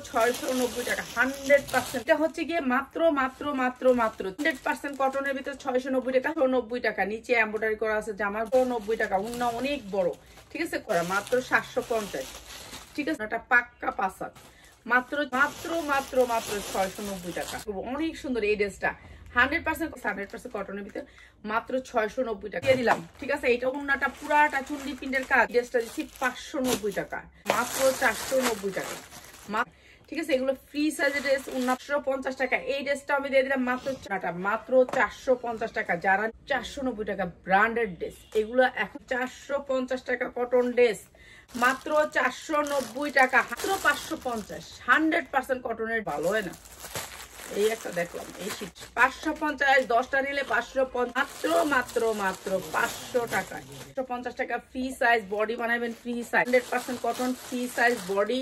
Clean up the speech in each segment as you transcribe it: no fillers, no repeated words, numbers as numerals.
690 টাকা 100%। এটা হচ্ছে গিয়ে মাত্র 100% কটনের ভিতরে 690 টাকা। 90 টাকা নিচে এমব্রয়ডারি করা আছে জামার 90 টাকা, ওন্না অনেক বড়, ঠিক আছে, করা মাত্র 750, ঠিক আছে। এটা পাক্কা পাসাক মাত্র 690 টাকা। অনেক সুন্দর এই ড্রেসটা 100% কটনের ভিতরে মাত্র 690 টাকা দিয়ে দিলাম, ঠিক আছে। এটা ওন্নাটা পুরাটা চুন্ডি প্রিন্টের কাজ, ড্রেসটা দিচ্ছি 590 টাকা, মাত্র 490 টাকা, ঠিক আছে। এগুলো ফ্রি সাইজের ড্রেস 950 টাকা। এই ড্রেসটা আমি দিয়ে দিলাম মাত্র 450 টাকা। যারা 490 টাকা ব্র্যান্ডেড ড্রেস, এগুলো এখন 450 টাকা কটন ড্রেস মাত্র 490 টাকা, মাত্র 550। 100% কটনের, ভালো হয় না। এই একটা দেখলাম, এই 550, 10টা নিলে 550, মাত্র 500 টাকা। 150 টাকা ফ্রি সাইজ বডি বানাবেন, free size 100% cotton free size body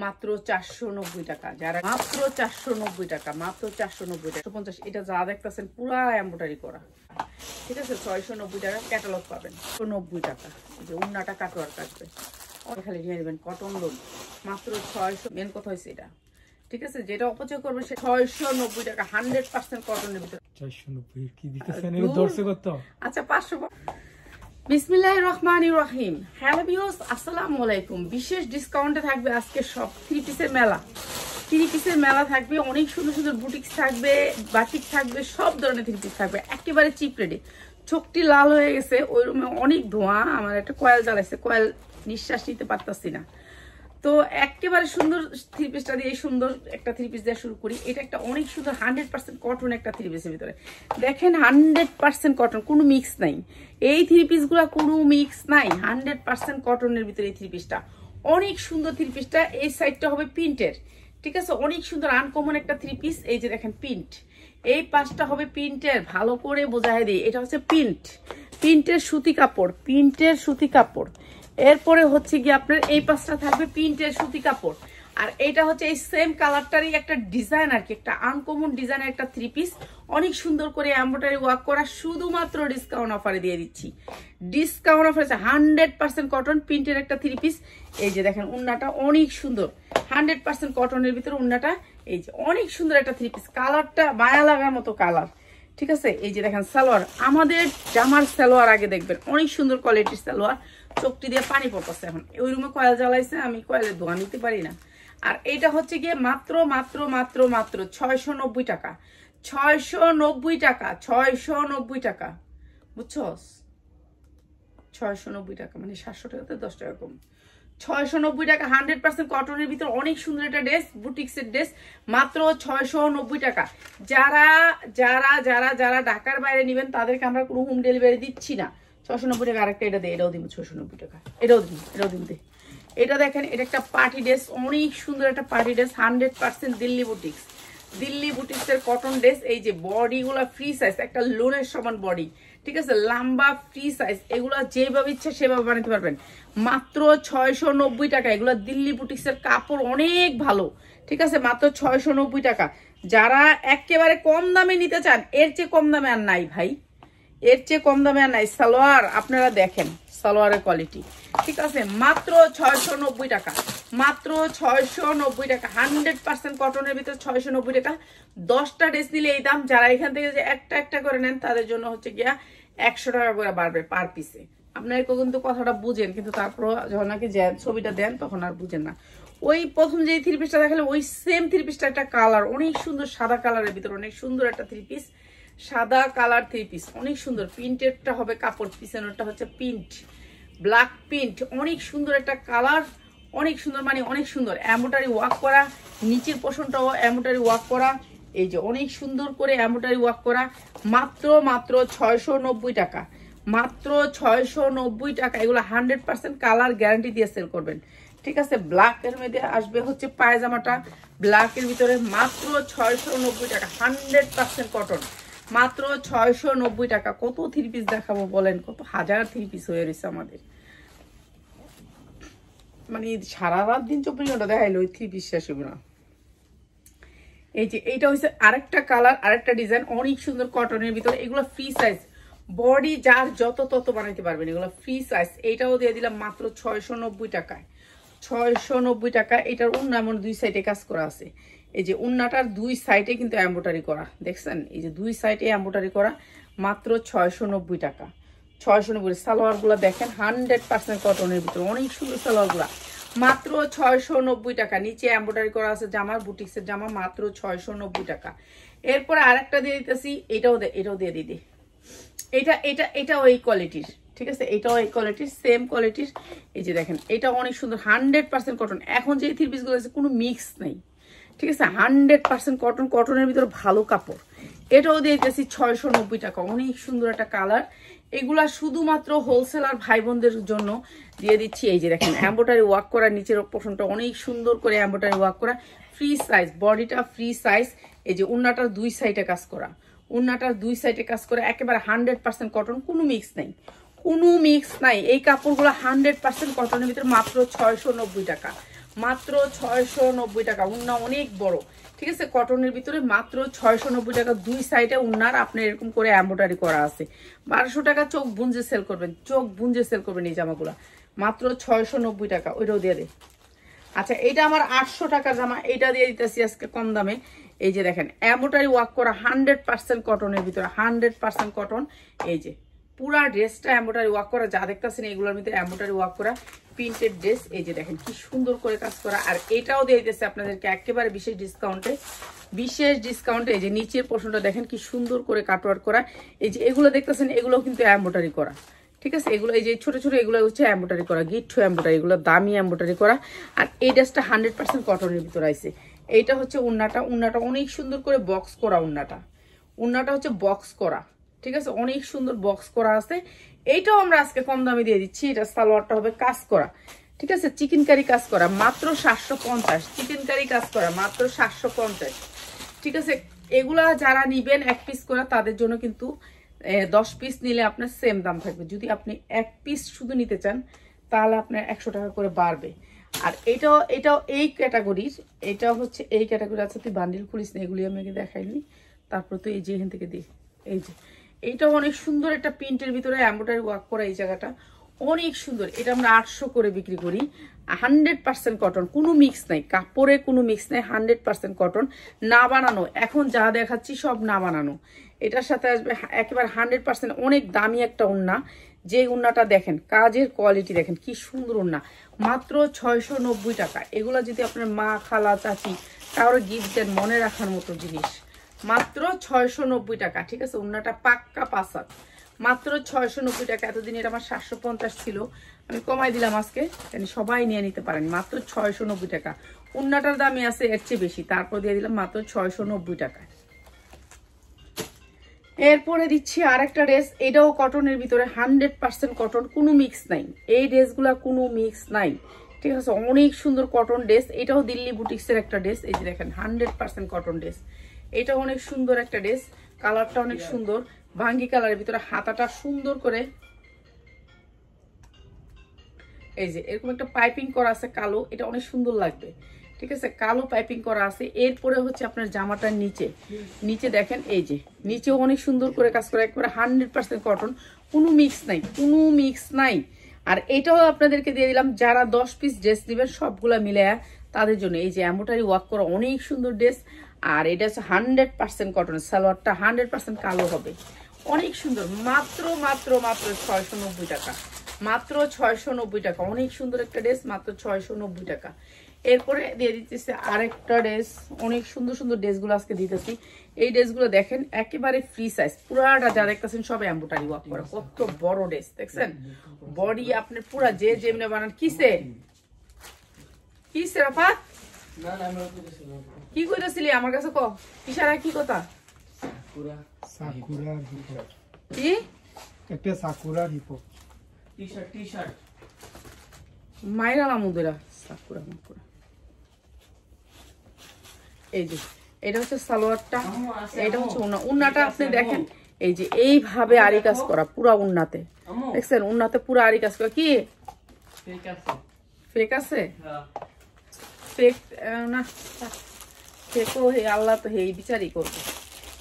মাত্র 490 টাকা। যারা মাত্র 490 টাকা, মাত্র 490 টাকা 150। এটা যা দেখতেছেন পুরা এমব্রয়ডারি করা, ঠিক আছে। 690 টাকা ক্যাটালগ পাবেন, 90 টাকা। এই যে উন্নাটা কাটোয়ার কাটবে, খালি নিয়ে নেবেন কটন লোন মাত্র 600। মেন কথা হয়েছে এটা, ঠিক আছে। যেটা অপচয় করবে সে 690 টাকা 100% কটনের ভিতরে। 490 কি দিতেছেন এর দর্শে কত? আচ্ছা 500। বিসমিল্লাহির রহমানির রহিম। হ্যালো ভিউয়ার্স, আসসালামু আলাইকুম। বিশেষ ডিসকাউন্টে থাকবে আজকে সব থ্রি পিসের মেলা থাকবে। অনেক সুন্দর সুন্দর বুটিক্স থাকবে, বাটিক থাকবে, সব ধরনের থ্রি পিস থাকবে একেবারে চিপ রেটে। চোখটি লাল হয়ে গেছে, ওই রুমে অনেক ধোঁয়া, আমার একটা কয়েল জ্বালাইছে, কয়েল নিঃশ্বাস নিতে পারতাছি না। তো একেবারে সুন্দর থ্রি পিসটা দিয়ে সুন্দর একটা থ্রি পিস দিয়ে শুরু করি। এটা একটা অনেক সুন্দর 100% কটন একটা থ্রি পিসের ভিতরে দেখেন, 100% কটন, কোনো মিক্স নাই। এই থ্রি পিসগুলা কোনো মিক্স নাই, 100% কটনের ভিতরে এই থ্রি পিসটা অনেক সুন্দর। থ্রি পিসটা এই সাইডটা হবে প্রিন্টের, ঠিক আছে, অনেক সুন্দর আনকমন একটা থ্রি পিস। এই যে দেখেন প্রিন্ট, এই পাশটা হবে প্রিন্টের, ভালো করে বোঝাই দিই। এটা হচ্ছে প্রিন্টের সুতি কাপড়, এরপরে হচ্ছে কি আপনার এই পাশটা থাকবে প্রিন্টের সুতি কাপড়। আর এটা হচ্ছে এই সেম কালারটারই একটা ডিজাইন আর কি, একটা আনকমন ডিজাইনের একটা থ্রি পিস, অনেক সুন্দর করে এমব্রয়ডারি ওয়ার্ক করা। শুধুমাত্র ডিসকাউন্ট অফারে দিয়ে দিচ্ছি, ডিসকাউন্ট অফার আছে 100% কটন প্রিন্টের একটা থ্রি পিস। এই যে দেখেন উন্নাটা অনেক সুন্দর, 100% কটনের ভিতরে উন্নাটা, এই যে অনেক সুন্দর একটা থ্রি পিস, কালারটা মায়া লাগার মতো কালার, ঠিক আছে। এই যে দেখেন সালোয়ার, আমাদের জামার সালোয়ার আগে দেখবেন, অনেক সুন্দর কোয়ালিটির সালোয়ার। চোখটি দিয়ে পানি পড়তেছে, এখন ওই রুমে কয়েল জ্বালাইছে, আমি কয়েলের ধোঁয়া নিতে পারি না। আর এটা হচ্ছে গিয়ে মাত্র 690 টাকা, 690 টাকা, 690 টাকা, বুঝছস? 690 টাকা মানে 700 টাকাতে 10 টাকা কম। 690 টাকা 100% কটনের ভিতর অনেক সুন্দর একটা ড্রেস, বুটিক্সের ড্রেস মাত্র 690 টাকা। যারা যারা যারা যারা ঢাকার বাইরে নেবেন তাদেরকে আমরা কোনো হোম ডেলিভারি দিচ্ছি না। 690 টাকা। আরেকটা এটা দিয়ে, এটাও দিব 690 টাকা, এটাও দিব। এটা দেখেন, এটা একটা পার্টি ড্রেস, অনেক সুন্দর একটা পার্টি ড্রেস, 100% দিল্লি বুটিক্সের কটন ড্রেস। এই যে বডিগুলা ফ্রি সাইজ, একটা লোনের সমান বডি, ঠিক আছে, লম্বা ফ্রি সাইজ। এগুলা যেভাবে ইচ্ছা সেভাবে বানাতে পারবেন, মাত্র 690 টাকা। এগুলা দিল্লি বুটিক্সের কাপড় অনেক ভালো, ঠিক আছে, মাত্র 690 টাকা। যারা একেবারে কম দামে নিতে চান, এর চেয়ে কম দামে আর নাই ভাই, এর চেয়ে কম দামে আর নাই। সালোয়ার আপনারা দেখেন, সালোয়ারের কোয়ালিটি, ঠিক আছে, মাত্র 690 টাকা, মাত্র 690 টাকা, 100% কটনের ভিতরে 690 টাকা। 10টা ড্রেস নিলে এই দাম। যারা এখান থেকে যে একটা একটা করে নেন তাদের জন্য হচ্ছে গিয়া 100 টাকা করে বাড়বে পার পিসে। আপনারা কিন্তু কথাটা বুঝেন, কিন্তু তারপর যখন নাকি ছবিটা দেন তখন আর বুঝেন না। ওই প্রথম যে থ্রি পিসটা দেখালে ওই সেম থ্রি পিসটা একটা কালার, অনেক সুন্দর সাদা কালারের ভিতরে অনেক সুন্দর একটা থ্রি পিস, সাদা কালার থ্রি পিস, অনেক সুন্দর। প্রিন্টেডটা হবে কাপড়, পিছনেরটা হচ্ছে প্রিন্ট, ব্ল্যাক প্রিন্ট, অনেক সুন্দর একটা কালার, অনেক সুন্দর, মানে অনেক সুন্দর এমব্রয়ডারি ওয়ার্ক করা, নিচের পোর্শনটাও এমব্রয়ডারি ওয়ার্ক করা। এই যে অনেক সুন্দর করে এমব্রয়ডারি ওয়ার্ক করা, মাত্র 690 টাকা, মাত্র 690 টাকা। এগুলো 100% কালার গ্যারান্টি দিয়ে সেল করবেন, ঠিক আছে। ব্ল্যাকের মধ্যে আসবে হচ্ছে পায়জামাটা, ব্ল্যাকের ভিতরে মাত্র 690 টাকা, 100% কটন, মাত্র 690 টাকা। কত থ্রি পিস দেখাবো বলেন, কত হাজার থ্রি পিস হয়ে রয়েছে আমাদের, মানে সারা রাত দিন 24 ঘন্টা দেখাইলো ওই থ্রি পিস শেষ হবে না। এই যে এইটা হচ্ছে আরেকটা কালার, আরেকটা ডিজাইন, অনেক সুন্দর কটনের ভিতরে। এগুলো ফ্রি সাইজ, বডি যার যত তত বানাইতে পারবেন, এগুলো ফ্রি সাইজ। এইটাও দিয়ে দিলাম মাত্র 690 টাকায়, 690 টাকা। এটার উন্না এমন 2 সাইডে কাজ করা আছে। এই যে উন্নাটার 2 সাইডে কিন্তু এমব্রয়ডারি করা, দেখছেন? এই যে 2 সাইডে এমব্রয়ডারি করা, মাত্র 690 টাকা। 690। সালোয়ারগুলো দেখেন 100% কটনের ভিতরে, অনেক সুন্দর সালোয়ারগুলো, মাত্র 690 টাকা। নিচে এমব্রয়ডারি করা আছে জামার, বুটিক্সের জামা, মাত্র 690 টাকা। এরপরে আরেকটা দিয়ে দিতেছি, এটাও দিয়ে দিদি। এটা ওই কোয়ালিটির, ঠিক আছে? এটাও এই কোয়ালিটির, সেম কোয়ালিটির। এই যে দেখেন, এটা অনেক সুন্দর, 100% কটন। এখন যে থ্রি পিসগুলো আছে কোনো মিক্স নেই, ঠিক আছে? 100% কটন, কটনের ভিতরে ভালো কাপড়। এটাও দিয়ে দিতেছি 690 টাকা। অনেক সুন্দর একটা কালার। এগুলা শুধুমাত্র হোলসেলার ভাই বোনদের জন্য দিয়ে দিচ্ছি। এই যে দেখেন, এমব্রয়ডারি ওয়ার্ক করা, নিচের পোর্শনটা অনেক সুন্দর করে এমব্রয়ডারি ওয়ার্ক করা, ফ্রি সাইজ, বডিটা ফ্রি সাইজ। এই যে উন্নাটার 2 সাইডে কাজ করা, উন্নাটার 2 সাইডে কাজ করা, একেবারে 100% কটন, কোনো মিক্স নাই, কোনো মিক্স নাই। এই কাপড়গুলো 100% কটনের ভিতরে, মাত্র 690 টাকা, মাত্র 690 টাকা। উন্না অনেক বড়, ঠিক আছে? কটনের ভিতরে মাত্র 690 টাকা। 2 সাইডে উন্নার আপনার এরকম করে এমব্রয়ডারি করা আছে। 1200 টাকা চোখ বুঞ্জে সেল করবেন, চোখ বুঞ্জে সেল করবেন এই জামাগুলা, মাত্র 690 টাকা। ওইটাও দিয়ে দে। আচ্ছা, এটা আমার 800 টাকার জামা, এটা দিয়ে দিতেছি আজকে কম দামে। এই যে দেখেন, এমব্রয়ডারি ওয়ার্ক করা, 100% কটনের ভিতরে, 100% কটন। এই যে পুরা ড্রেসটা এমব্রয়ডারি ওয়ার্ক করা, যা দেখতেছেন এগুলোর ভিতরে এমব্রয়ডারি ওয়ার্ক করা প্রিন্টেড ড্রেস। এই যে দেখেন কি সুন্দর করে কাজ করা। আর এটাও দিয়ে দিতেছে আপনাদেরকে একেবারে বিশেষ ডিসকাউন্টে, বিশেষ ডিসকাউন্টে। এই যে নিচের পোর্শনটা দেখেন কি সুন্দর করে কাটওয়ার্ক করা। এই যে এগুলো দেখতেছেন, এগুলো কিন্তু এমব্রয়ডারি করা, ঠিক আছে? এগুলো এই যে ছোট ছোট, এগুলো হচ্ছে এমব্রয়ডারি করা, গিট্টু এমব্রয়ডারি, এগুলো দামি এমব্রয়ডারি করা। আর এই ড্রেসটা 100% কটনের ভিতরে আছে। এইটা হচ্ছে উন্নাটা, উন্নাটা অনেক সুন্দর করে বক্স করা, উন্নাটা হচ্ছে বক্স করা, ঠিক আছে? অনেক সুন্দর বক্স করা আছে। এইটাও আমরা আজকে কম দামে দিয়ে দিচ্ছি। এটা সালোয়ারটা হবে কাজ করা, ঠিক আছে? চিকেন কারি কাজ করা, মাত্র 750। চিকেন কারি কাজ করা, মাত্র 750, ঠিক আছে? এগুলা যারা নিবেন 1 পিস করে, তাদের জন্য কিন্তু 10 পিস নিলে আপনার সেম দাম থাকবে। যদি আপনি 1 পিস শুধু নিতে চান, তাহলে আপনার 100 টাকা করে বাড়বে। আর এটাও এই ক্যাটাগরির, এটা হচ্ছে এই ক্যাটাগরি আছে। তুই বান্ডিল খুলিস না, এগুলি আমাকে দেখাইনি। তারপর তো এই যে এখান থেকে দিই, এই যে এইটাও অনেক সুন্দর একটা প্রিন্টের ভিতরে এমব্রয়ডারি ওয়ার্ক করা, এই জায়গাটা অনেক সুন্দর। এটা আমরা 800 করে বিক্রি করি। 100% কটন, কোনো মিক্স নাই, কাপড়ে কোনো মিক্স নাই, 100% কটন, না বানানো। এখন যা দেখাচ্ছি সব না বানানো। এটার সাথে আসবে একেবারে 100%, অনেক দামি একটা উন্না। যে উন্নাটা দেখেন, কাজের কোয়ালিটি দেখেন কি সুন্দর উন্না, মাত্র 690 টাকা। এগুলো যদি আপনার মা, খালা, চাচি কারো গিফট দেন, মনে রাখার মতো জিনিস, মাত্র 690 টাকা, ঠিক আছে? উন্নাটা পাক্কা পাসাত, মাত্র 690 টাকা। এতদিন এটা আমার 750 ছিল, আমি কমাই দিলাম আজকে, সবাই নিয়ে নিতে পারেন, মাত্র 690 টাকা। উন্নাটার দামই আছে এর চেয়ে বেশি, তারপর দিয়ে দিলাম মাত্র 690 টাকা। এরপরে দিচ্ছি আরেকটা ড্রেস, এটাও কটনের ভিতরে, 100% কটন, কোনো মিক্স নাই। এই ড্রেসগুলা কোনো মিক্স নাই, ঠিক আছে? অনেক সুন্দর কটন ড্রেস। এটাও দিল্লি বুটিক্সের একটা ড্রেস। এই যে দেখেন, 100% কটন ড্রেস। এটা অনেক সুন্দর একটা ড্রেস, কালারটা অনেক সুন্দর, ভাঙ্গি কালারের ভিতরে, হাতাটা সুন্দর করে এই যে এরকম একটা পাইপিং করা আছে কালো, এটা অনেক সুন্দর লাগবে, ঠিক আছে? কালো পাইপিং করা আছে। এরপরে হচ্ছে আপনার জামাটার নিচে দেখেন, এই যে নিচেও অনেক সুন্দর করে কাজ করা, একবারে 100% কটন, কোনো মিক্স নাই, কোনো মিক্স নাই। আর এটাও আপনাদেরকে দিয়ে দিলাম, যারা 10 পিস ড্রেস নেবেন সবগুলা মিলে তাদের জন্য। এই যে এমব্রয়ডারি ওয়ার্ক করা অনেক সুন্দর ড্রেস। আর এটা হচ্ছে 100% কটন, সালোয়ারটা 100% কালো হবে, অনেক সুন্দর, মাত্র 690 টাকা, মাত্র 690 টাকা। অনেক সুন্দর একটা ড্রেস, মাত্র 690 টাকা। এরপরে দিয়ে দিতেছে আরেকটা ড্রেস, অনেক সুন্দর সুন্দর ড্রেসগুলো আজকে দিতেছি। এই ড্রেসগুলো দেখেন একেবারে ফ্রি সাইজ, পুরাটা যা দেখতেছেন সব এমব্রয়ডারি ওয়ার্ক করা, কত বড় ড্রেস দেখছেন? বডি আপনার পুরা যে যেমনি বানান। কিসে রাফাত, কি কইতাছিলি আমার কাছে? ক ইশারা কি কথা? সাকুরা কি একটা সাকুরা হিপো টি-শার্ট মাইরা লামুদেরা সাকুরা মাকুরা। এই যে এটা হচ্ছে সালোয়ারটা, এটা হচ্ছে উন্নাটা। আপনি দেখেন এই যে এইভাবে আরি কাজ করা পুরা উন্নাতে, দেখছেন? উন্নাতে পুরা আরি কাজ করা। কি ফেক আছে? ফেক না, ফেকও আল্লাহ তো এই বিচারই করবে।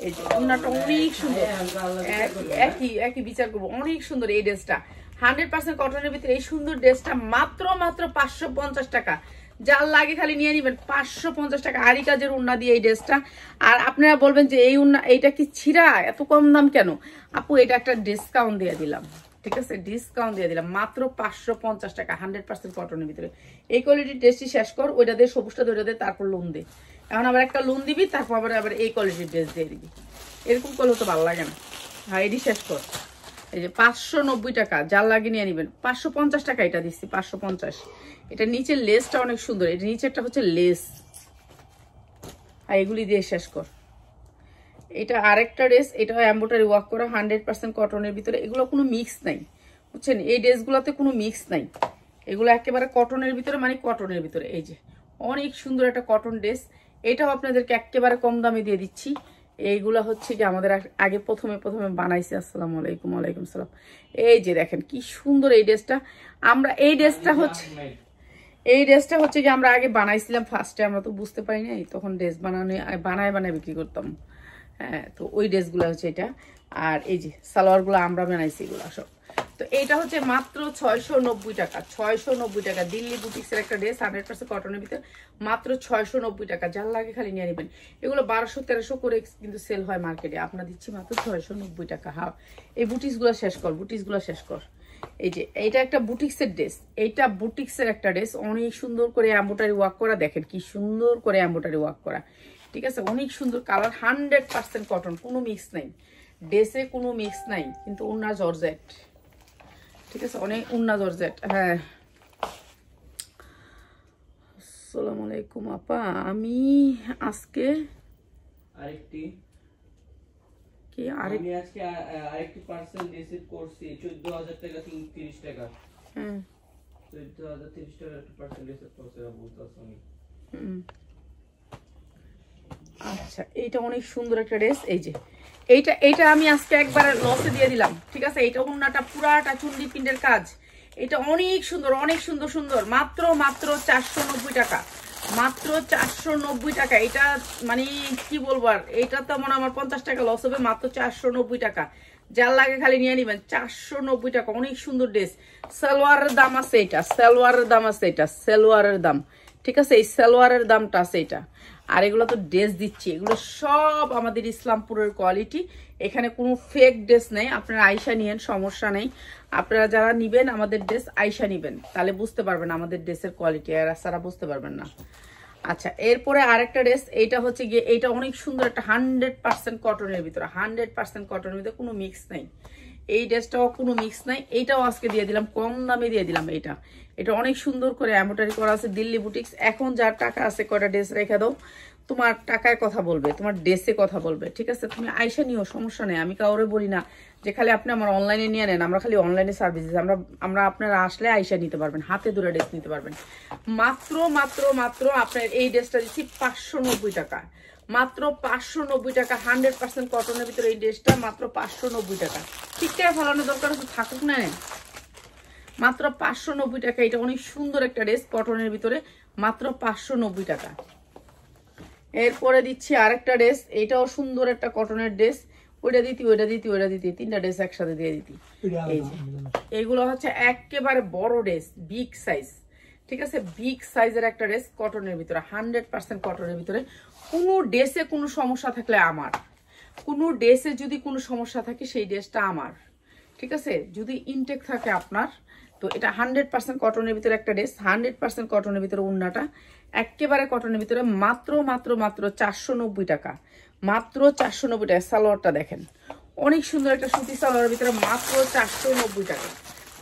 এই যে উন্নাটা অনেক সুন্দর, একই বিচার করবো, অনেক সুন্দর। এই ড্রেসটা 100% কটনের ভিতরে এই সুন্দর ড্রেসটা মাত্র 550 টাকা। যার লাগে খালি নিয়ে নিবেন 550 টাকা। আরি কাজের উন্না দিয়ে এই ড্রেসটা। আর আপনারা বলবেন যে এই উন্না এইটা কি ছিঁড়া, এত কম দাম কেন? আপু এটা একটা ডিসকাউন্ট দিয়ে দিলাম, ঠিক আছে, ডিসকাউন্ট দিয়ে দিলাম মাত্র 550 টাকা 100% কটনের ভিতরে। এই কোয়ালিটির ড্রেসটি শেষ কর, ওইটা দিয়ে সবুজটা ধরে দে, তারপর লোন দে। এখন আবার একটা লোন দিবি, তারপর আবার এই কোয়ালিটির ড্রেস দিয়ে দিবি। এরকম করলে তো ভালো লাগে না। হ্যাঁ, এটি শেষ কর। এই যে 590 টাকা, যার লাগে নিয়ে নিবেন। 550 টাকা এটা দিচ্ছি, 550। এটা নিচের লেসটা অনেক সুন্দর, এটা নিচেরটা হচ্ছে লেস। আর এগুলি দিয়ে শেষ কর। এটা আরেকটা ড্রেস, এটা এমব্রয়ডারি ওয়ার্ক করা 100% কটনের ভিতরে। এগুলো কোনো মিক্স নাই, বুঝছেন? এই ড্রেসগুলোতে কোনো মিক্স নাই, এগুলো একেবারে কটনের ভিতরে, মানে কটনের ভিতরে। এই যে অনেক সুন্দর একটা কটন ড্রেস, এটাও আপনাদেরকে একেবারে কম দামে দিয়ে দিচ্ছি। এইগুলা হচ্ছে কি আমাদের আগে প্রথমে বানাইছি। আসসালামু আলাইকুম। ওয়ালাইকুম সালাম। এই যে দেখেন কি সুন্দর এই ড্রেসটা। আমরা এই ড্রেসটা হচ্ছে কি আমরা আগে বানাইছিলাম ফার্স্টে, আমরা তো বুঝতে পারি নাই তখন ড্রেস বানায় বিক্রি করতাম। হ্যাঁ, তো ওই ড্রেসগুলো হচ্ছে এটা। আর এই যে সালোয়ারগুলো আমরা বানাইছি, এগুলো সব। তো এইটা হচ্ছে মাত্র 690 টাকা। 690 টাকা দিল্লি বুটিক্সের একটা ড্রেস 100% কটনের ভিতরে, মাত্র 690 টাকা। যার লাগে খালি নিয়ে নেবেন। এগুলো 1200-1300 করে কিন্তু সেল হয় মার্কেটে, আপনার দিচ্ছি মাত্র 690 টাকা। হ্যাঁ, এই বুটিক্সগুলো শেষ কর, বুটিক্সগুলো শেষ কর। এই যে এইটা একটা বুটিক্সের ড্রেস, এইটা বুটিক্সের একটা ড্রেস, অনেক সুন্দর করে এমব্রয়ডারি ওয়ার্ক করা। দেখেন কি সুন্দর করে এমব্রয়ডারি ওয়ার্ক করা, ঠিক আছে, অনেক সুন্দর কালার। 100% কটন, কোনো মিক্স নাই ড্রেসে, কোনো মিক্স নাই। কিন্তু উন্না জর্জেট, ঠিক আছে, অনেক উন্না জর্জেট। হ্যাঁ, আসসালামু আলাইকুম আপা, আমি আজকে আরেকটি কি আমি আজকে আরেকটি পার্সেল রিসিভ করছি 14000 টাকা 30 টাকা। হ্যাঁ, 14030 টাকা একটা পার্সেল রিসিভ করছি বলতাছ আমি। আচ্ছা, এইটা অনেক সুন্দর একটা ড্রেস। এই যে এইটা আমি আজকে একবার লসে দিয়ে দিলাম, ঠিক আছে। এইটা উন্নাটা পুরাটা চুন্ডি প্রিন্টের কাজ। এটা অনেক সুন্দর, অনেক সুন্দর সুন্দর। মাত্র 490 টাকা, মাত্র 490 টাকা। এটা মানে কি বলবো আর, এটা তো মনে আমার 50 টাকা লস হবে। মাত্র 490 টাকা, যার লাগে খালি নিয়ে নিবেন। 490 টাকা, অনেক সুন্দর ড্রেস। সালোয়ারের দাম আছে এটা, সালোয়ারের দাম আছে এটা, সালোয়ারের দাম, ঠিক আছে, এই সালোয়ারের দামটা আছে এটা। আর এগুলো তো ড্রেস দিচ্ছি, এগুলো সব আমাদের ইসলামপুরের কোয়ালিটি, এখানে কোনো ফেক ড্রেস নেই। আপনারা আয়শা নিয়েন, সমস্যা নেই। আপনারা যারা নিবেন আমাদের ড্রেস আয়শা নিবেন, তাহলে বুঝতে পারবেন আমাদের ড্রেসের কোয়ালিটি, আর সারা বুঝতে পারবেন না। আচ্ছা, এরপরে আরেকটা ড্রেস, এইটা হচ্ছে গিয়ে এইটা অনেক সুন্দর একটা 100% কটনের ভিতরে, 100% কটনের ভিতরে, কোনো মিক্স নাই। এই ড্রেসটাও কোনো মিক্স নাই। এইটাও আজকে দিয়ে দিলাম, কম দামে দিয়ে দিলাম। এটা অনেক সুন্দর করে এমব্রয়ডারি করা আছে, দিল্লি বুটিক্স। এখন যার টাকা আছে কয়টা ড্রেস রেখে দাও, তোমার টাকায় কথা বলবে, তোমার ড্রেসে কথা বলবে, ঠিক আছে। তুমি আয়শা নিও, সমস্যা নেই। আমি কাউরে বলি না যে খালি আপনি আমার অনলাইনে নিয়ে নেন, আমরা খালি অনলাইনে সার্ভিস দিই। আমরা আপনারা আসলে আয়শা নিতে পারবেন, হাতে ধরে ড্রেস নিতে পারবেন। মাত্র আপনার এই ড্রেসটা দিচ্ছি 590 টাকা, মাত্র 590 টাকা। 100% কটনের ভিতরে এই ড্রেসটা মাত্র 590 টাকা। ঠিকঠাক ফলানোর দরকার আছে, থাকুক না, মাত্র 590 টাকা। এটা অনেক সুন্দর একটা ড্রেস কটনের ভিতরে, মাত্র 590 টাকা। এরপরে দিচ্ছি আরেকটা ড্রেস, এটাও সুন্দর একটা কটনের ড্রেস। ওইটা দিতি, তিনটা ড্রেস একসাথে দিয়ে দিতি। এই যে এইগুলো হচ্ছে একেবারে বড় ড্রেস, বিগ সাইজ, ঠিক আছে, বিগ সাইজের একটা ড্রেস কটনের ভিতরে, 100% কটনের ভিতরে। কোনো ড্রেসে কোনো সমস্যা থাকলে আমার, কোনো ড্রেসে যদি কোনো সমস্যা থাকে সেই ড্রেসটা আমার, ঠিক আছে। যদি ইনটেক থাকে আপনার, তো এটা 100% কটনের ভিতরে একটা ড্রেস, 100% কটনের ভিতরে। উন্নাটা একেবারে কটনের ভিতরে, মাত্র 490 টাকা, মাত্র 490 টাকা। সালোয়ারটা দেখেন, অনেক সুন্দর একটা সুতি সালোয়ারের ভিতরে, মাত্র 490 টাকা,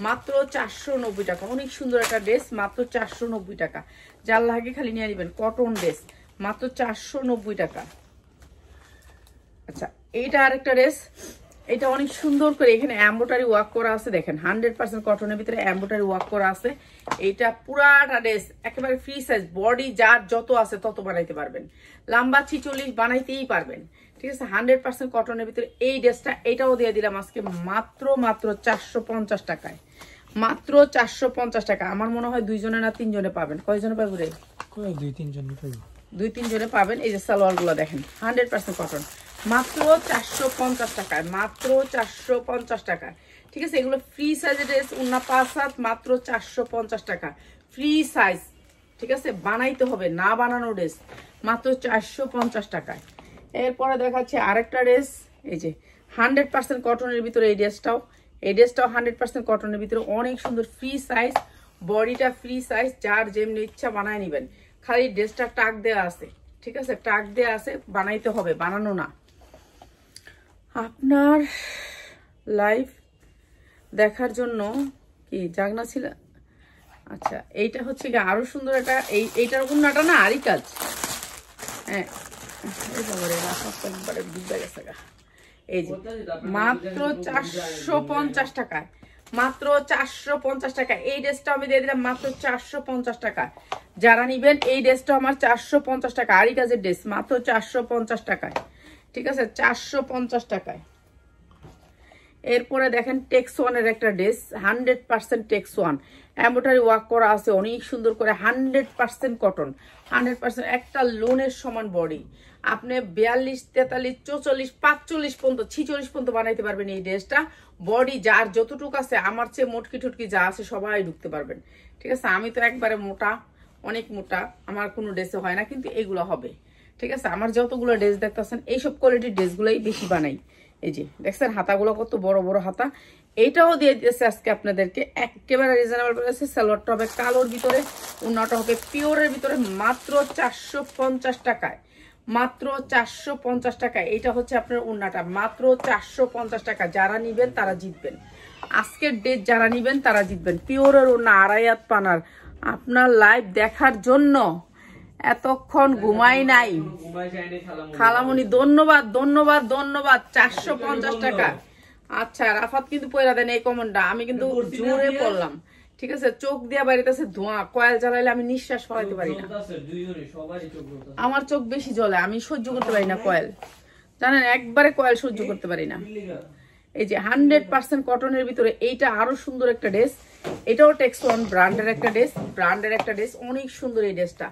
মাত্র 490 টাকা। অনেক সুন্দর একটা ড্রেস, মাত্র 490 টাকা। যার লাগে খালি নিয়ে নেবেন, কটন ড্রেস, মাত্র 490 টাকা। আচ্ছা, এইটা আরেকটা ড্রেস, এটা অনেক সুন্দর করে এখানে এমব্রয়ডারি ওয়ার্ক করা আছে। দেখেন 100% কটনের ভিতরে এমব্রয়ডারি ওয়ার্ক করা আছে। এইটা পুরাটা ড্রেস একেবারে ফ্রি সাইজ, বডি যার যত আছে তত বানাইতে পারবেন, লম্বা 46 বানাইতেই পারবেন, ঠিক আছে। 100% কটনের ভিতরে এই ড্রেসটা, এটাও দিয়ে দিলাম আজকে মাত্র 450 টাকায়, মাত্র 450 টাকা। আমার মনে হয় 2 জনে না 3 জনে পাবেন। কয়জনে পাবো রে? 2-3 জনে পাবেন। এই যে সালোয়ার গুলো দেখেন, 100% কটন, মাত্র 450 টাকায়, মাত্র 450 টাকায়। ঠিক আছে, এগুলো ফ্রি সাইজের ড্রেস, ওন্না 5 হাত, মাত্র 450 টাকা ফ্রি সাইজ। ঠিক আছে, বানাইতে হবে, না বানানো ড্রেস মাত্র 450 টাকায়। এরপরে দেখাচ্ছি আরেকটা ড্রেস, এই যে 100% কটনের ভিতরে এই ড্রেসটাও 100% কটনের ভিতরে, অনেক সুন্দর ফ্রি সাইজ, বডিটা ফ্রি সাইজ, যার যেমনি ইচ্ছা বানায় নেবেন। খালি ড্রেসটা টাক দেওয়া আছে, ঠিক আছে, টাক দেওয়া আছে, বানাইতে হবে, বানানো না। আপনার লাইভ দেখার জন্য কি জাগনা ছিল? আচ্ছা, এইটা হচ্ছে কি আরো সুন্দর একটা, এইটার ওন্নাটা না আরই কাজ। হ্যাঁ, এই যে মাত্র 450 টাকায়, মাত্র 450 টাকা এই ড্রেসটা আমি দিয়ে দিলাম মাত্র 450 টাকা। যারা নিবেন এই ড্রেসটা আমার 450 টাকা, আরই কাজের ড্রেস, মাত্র 450 টাকায়। ঠিক আছে, 450 টাকায়। এরপরে দেখেন টেক্স ওয়ানের একটা ড্রেস, 100% টেক্স ওয়ান, এমব্রয়ডারি ওয়ার্ক করা আছে অনেক সুন্দর করে, 100% কটন, 100% একটা লোনের সমান বডি। আপনি 42, 43, 44, 45 পর্যন্ত, 46 পর্যন্ত বানাইতে পারবেন এই ড্রেসটা। বডি যার যতটুকু আছে, আমার চেয়ে মোটকি টুটকি যা আছে সবাই ঢুকতে পারবেন। ঠিক আছে, আমি তো একবারে মোটা, অনেক মোটা, আমার কোনো ড্রেসে হয় না, কিন্তু এগুলো হবে। ঠিক আছে, আমার যতগুলো ড্রেস দেখতেছেন এইসব কোয়ালিটির ড্রেসগুলোই বেশি বানাই। এই যে দেখছেন হাতাগুলো কত বড় বড় হাতা, এইটাও দিয়ে দিয়েছে আজকে আপনাদেরকে একেবারে রিজনেবল প্রাইসে। সালোয়ারটা হবে কালোর ভিতরে, ওন্নাটা হবে পিওরের ভিতরে, মাত্র 450 টাকায়, মাত্র 450 টাকা। এটা হচ্ছে আপনার ওন্নাটা, মাত্র 450 টাকা। যারা নিবেন তারা জিতবেন, আজকের ডেট যারা নিবেন তারা জিতবেন। পিওরের ওন্না, 2.5 হাত পানার। আপনার লাইভ দেখার জন্য এতক্ষণ ঘুমাই নাই খালামুনি, ধন্যবাদ ধন্যবাদ ধন্যবাদ। 450 টাকা। আচ্ছা, রাফাত কিন্তু পয়রা দেন এই কমেন্টটা, আমি কিন্তু জোরে পড়লাম। ঠিক আছে, চোখ দিয়া বাইরেতেছে ধোঁয়া, কয়েল জ্বালাইলে আমি নিঃশ্বাস ফলাইতে পারি না, আমার চোখ বেশি জ্বলে, আমি সহ্য করতে পারি না কয়েল, জানেন, একবারে কয়েল সহ্য করতে পারি না। এই যে 100% কটনের ভিতরে এইটা আরো সুন্দর একটা ড্রেস, এটাও টেক্স ওয়ান ব্র্যান্ডের একটা ড্রেস, ব্র্যান্ডের একটা ড্রেস, অনেক সুন্দর এই ড্রেসটা।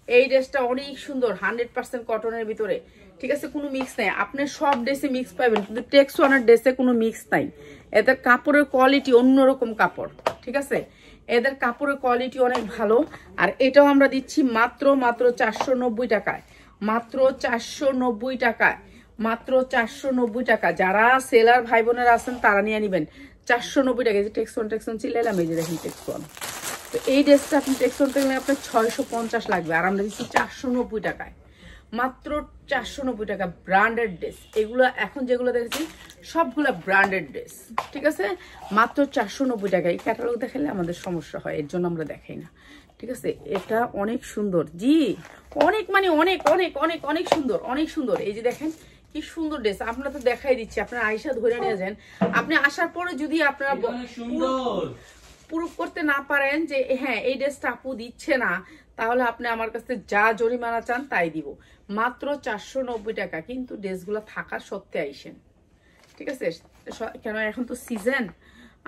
এই ড্রেসটা অনেক সুন্দর, 100% কটনের ভিতরে। ঠিক আছে, কোনো মিক্স নাই, আপনি সব ড্রেসে মিক্স পাবেন, কিন্তু টেক্স ওয়ানের ড্রেসে কোনো মিক্স নাই। এদের কাপড়ের কোয়ালিটি অন্যরকম কাপড়। ঠিক আছে, এদের কাপড়ের কোয়ালিটি অনেক ভালো। আর এটাও আমরা দিচ্ছি মাত্র 490 টাকায়, মাত্র 490 টাকায়, মাত্র 490 টাকা। যারা সেলার ভাই বোনেরা আছেন তারা নিয়ে নিবেন 490 টাকা। যে টেক্সন চিলাইলাম, এই যে দেখেন টেক্সন। তো এই ড্রেসটা আপনি টেক্সন গেলে আপনার 650 লাগবে, আর আমরা দিচ্ছি 490 টাকায়, মাত্র 490 টাকা। ব্র্যান্ডেড ড্রেস এগুলো, এখন যেগুলো দেখেছি সবগুলো ব্র্যান্ডেড ড্রেস। ঠিক আছে, মাত্র 490 টাকা। এই ক্যাটালগ দেখালে আমাদের সমস্যা হয়, এর জন্য আমরা দেখাই না। ঠিক আছে, এটা অনেক সুন্দর, জি অনেক, মানে অনেক অনেক অনেক অনেক সুন্দর, অনেক সুন্দর। এই যে দেখেন কি সুন্দর ড্রেস, আপনারা তো দেখাই দিচ্ছি, আপনারা আয়সা ধরে নিয়ে যান। আপনি আসার পরে যদি আপনারা প্রুফ করতে না পারেন যে হ্যাঁ এই ড্রেসটা আপু দিচ্ছে না, তাহলে আপনি আমার কাছে যা জরিমানা চান তাই দিব। মাত্র 490 টাকা, কিন্তু ড্রেসগুলো থাকার সত্ত্বে আইসেন। ঠিক আছে, কেন এখন তো সিজন,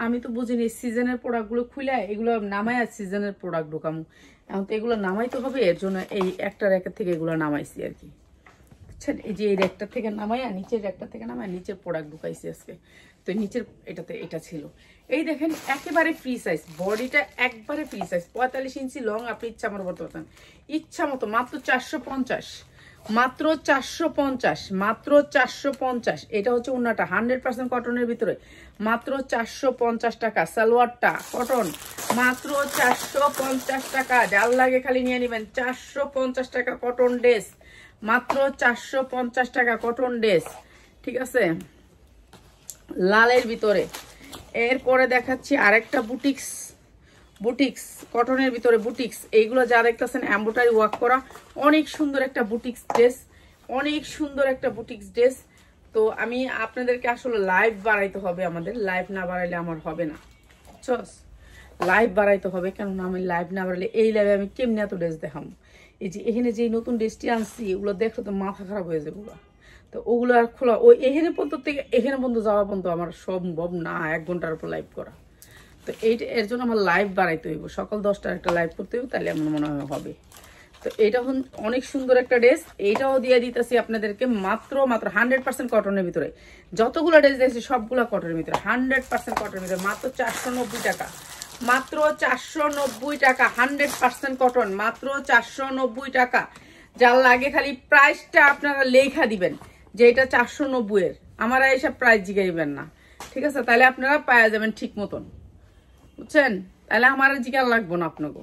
আমি তো বুঝিনি সিজনের প্রোডাক্টগুলো খুলে এগুলো নামাই, আর সিজনের প্রোডাক্ট ঢোকামো, এখন তো এগুলো নামাইতে হবে, এর জন্য এই একটা র্যাকের থেকে এগুলো নামাইছি আর কি। বুঝছেন, এই যে এই র্যাকটা থেকে নামাই, আর নিচের র্যাকটা থেকে নামাই, নিচের প্রোডাক্ট ঢুকাইছি আজকে। তো নিচের এটাতে এটা ছিল। এই দেখেন একেবারে ফ্রি সাইজ, বডিটা একবারে ফ্রি সাইজ, 45 ইঞ্চি লং, আপনি ইচ্ছা মতো করতে পারতেন, ইচ্ছা মতো। মাত্র 450, মাত্র 450, মাত্র 450। এটা হচ্ছে ওন্নাটা 100% কটনের ভিতরে, মাত্র 450 টাকা। সালোয়ারটা কটন, মাত্র 450 টাকা। ডাল লাগে খালি নিয়ে নেবেন, 450 টাকা কটন ড্রেস, মাত্র 450 টাকা কটন ড্রেস। ঠিক আছে, লালের ভিতরে। এরপরে দেখাচ্ছি আরেকটা বুটিক্স, বুটিক্স কটনের ভিতরে বুটিক্স। এইগুলো যা দেখতেছেন এমব্রয়ডারি ওয়ার্ক করা, অনেক সুন্দর একটা বুটিক্স ড্রেস, অনেক সুন্দর একটা বুটিক্স ড্রেস। তো আমি আপনাদেরকে আসলে লাইভ বাড়াইতে হবে, আমাদের লাইভ না বাড়াইলে আমার হবে না, চস লাইভ বাড়াইতে হবে, কেননা আমি লাইভ না বাড়াইলে এই লাইভে আমি কেমনি এত ড্রেস দেখাবো। এই যে এখানে যে নতুন ড্রেসটি আনছি ওগুলো দেখো তো মাথা খারাপ হয়ে যাবে, তো ওগুলো আর খোলা, ওই এখানে পর্যন্ত থেকে এখানে পর্যন্ত যাওয়া পর্যন্ত আমার সম্ভব না 1 ঘন্টার উপর লাইভ করা। তো এইটা এর জন্য আমার লাইভ বাড়াইতে হইব, সকাল 10টার একটা লাইভ করতে হইব, তাহলে আমার মনে হয় হবে। তো এটা অনেক সুন্দর একটা ড্রেস, এইটাও দিয়ে দিতেছি আপনাদেরকে মাত্র 100% কটনের ভিতরে। যতগুলো ড্রেস দিয়েছি সবগুলো কটনের ভিতরে, 100% কটনের ভিতরে, মাত্র 490 টাকা, মাত্র 490 টাকা, 100% কটন, মাত্র 490 টাকা। যার লাগে খালি প্রাইসটা আপনারা লেখা দিবেন যে এটা 490 এর, আমারা এইসব প্রাইস জিগাইবেন না, ঠিক আছে? তাহলে আপনারা পাওয়া যাবেন ঠিক মতন, বুঝছেন? তাহলে আমার জিগার লাগবো না আপনাকে।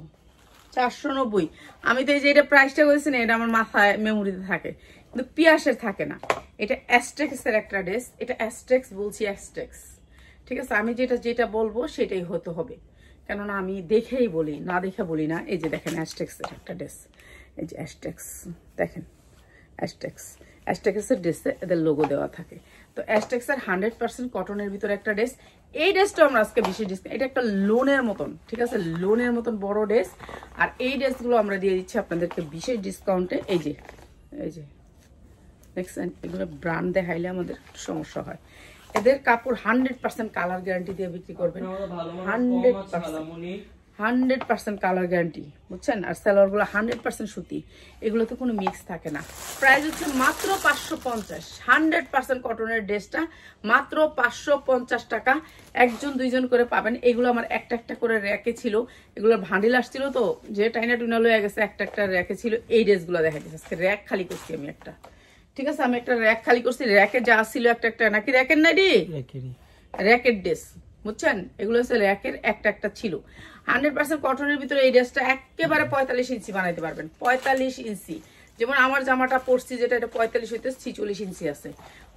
490, আমি তো এই যে এটা প্রাইসটা করেছি না, এটা আমার মাথায় মেমোরিতে থাকে, কিন্তু পিয়াসের থাকে না। এটা অ্যাস্টেক্সের একটা ড্রেস, এটা অ্যাস্টেক্স বলছি, অ্যাস্টেক্স, ঠিক আছে? আমি যেটা বলবো সেটাই হতে হবে, কেননা আমি দেখেই বলি, না দেখে বলি না। এই যে দেখেন অ্যাস্টেক্সের একটা ড্রেস, এই যে অ্যাস্টেক্স দেখেন, অ্যাস্টেক্সের ড্রেসে এদের লোগো দেওয়া থাকে। তো অ্যাস্টেক্সের 100% কটনের ভিতরে একটা ড্রেস, এই ড্রেসটা আমরা আজকে বিশেষ ডিসকাউন্ট, এটা একটা লোনের মতন, ঠিক আছে? লোনের মতন বড় ড্রেস, আর এই ড্রেসগুলো আমরা দিয়ে দিচ্ছি আপনাদেরকে বিশেষ ডিসকাউন্টে। এই যে দেখছেন, এগুলো ব্র্যান্ড দেখাইলে আমাদের একটু সমস্যা হয়। এদের কাপড় 100% কালার গ্যারান্টি দিয়ে বিক্রি করবেন, 100% কালার গ্যারান্টি, বুঝছেন? আর সালোয়ার গুলো 100% সুতি, এগুলোতে কোনো মিক্স থাকে না। প্রাইস হচ্ছে মাত্র 550, 100% কটনের ড্রেসটা মাত্র 550 টাকা। একজন দুইজন করে পাবেন। এগুলো আমার একটা একটা করে র্যাকে ছিল, এগুলোর ভান্ডিল আসছিল তো, যে টাইনা টুইনা লয়ে গেছে, একটা একটা র্যাকে ছিল। এই ড্রেসগুলো দেখা যাচ্ছে, আজকে র্যাক খালি করছি আমি একটা, ঠিক আছে? আমি একটা র্যাক খালি করছি, র্যাকে যা ছিল একটা একটা, নাকি র্যাকের নাই রে, র্যাকের ড্রেস, বুঝছেন? এগুলো হচ্ছে র্যাকের একটা একটা ছিল। 100% কটনের ভিতরে এই ড্রেসটা একেবারে 45 ইঞ্চি বানাইতে পারবেন, 45 ইঞ্চি। যেমন আমার জামাটা পরছি যেটা, এটা 45 হইতে 46 ইঞ্চি আছে,